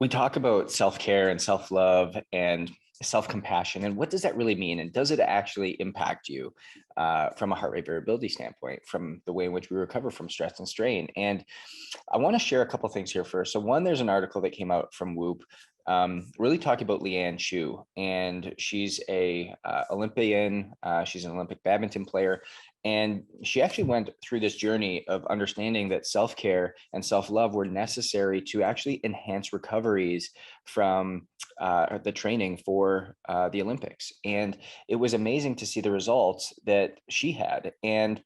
We talk about self-care and self-love and self-compassion, and what does that really mean? And does it actually impact you from a heart rate variability standpoint, from the way in which we recover from stress and strain? And I want to share a couple things here first. So one, there's an article that came out from Whoop, really talking about Leanne Chu, and she's a Olympian. She's an Olympic badminton player, and she actually went through this journey of understanding that self-care and self-love were necessary to actually enhance recoveries from the training for the Olympics. And it was amazing to see the results that she had. And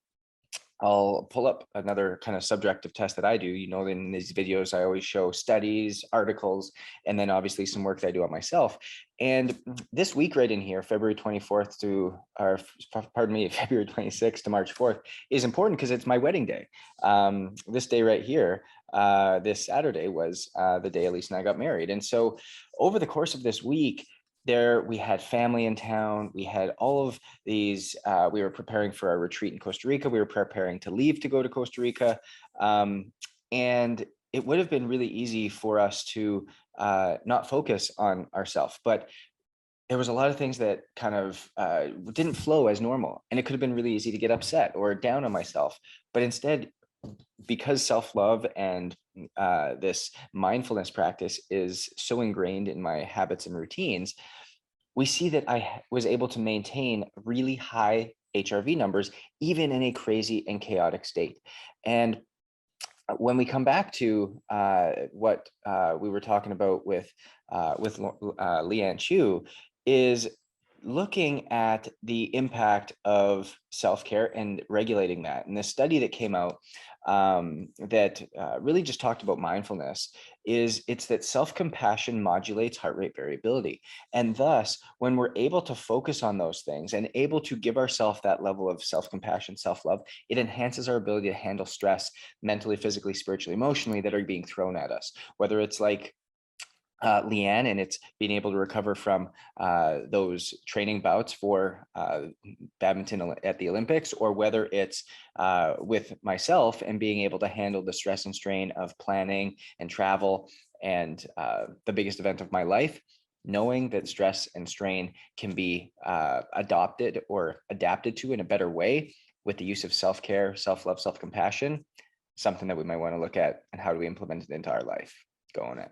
I'll pull up another kind of subjective test that I do. You know, in these videos, I always show studies, articles, and then obviously some work that I do on myself. And this week right in here, February 24th to, or pardon me, February 26th to March 4th is important because it's my wedding day. This day right here, this Saturday was the day Elise and I got married. And so over the course of this week, we had family in town. We had all of these. We were preparing for our retreat in Costa Rica. We were preparing to leave to go to Costa Rica. And it would have been really easy for us to not focus on ourselves. But there was a lot of things that kind of didn't flow as normal. And it could have been really easy to get upset or down on myself. But instead, because self-love and this mindfulness practice is so ingrained in my habits and routines, we see that I was able to maintain really high HRV numbers, even in a crazy and chaotic state. And when we come back to what we were talking about with Leanne Chu, is looking at the impact of self-care and regulating that. And the study that came out that really just talked about mindfulness it's that self-compassion modulates heart rate variability. And thus, when we're able to focus on those things and able to give ourselves that level of self-compassion, self-love, it enhances our ability to handle stress mentally, physically, spiritually, emotionally that are being thrown at us, whether it's like Leanne, and it's being able to recover from those training bouts for badminton at the Olympics, or whether it's with myself and being able to handle the stress and strain of planning and travel and the biggest event of my life, knowing that stress and strain can be adopted or adapted to in a better way with the use of self-care, self-love, self-compassion, something that we might want to look at and how do we implement it into our life. Going it.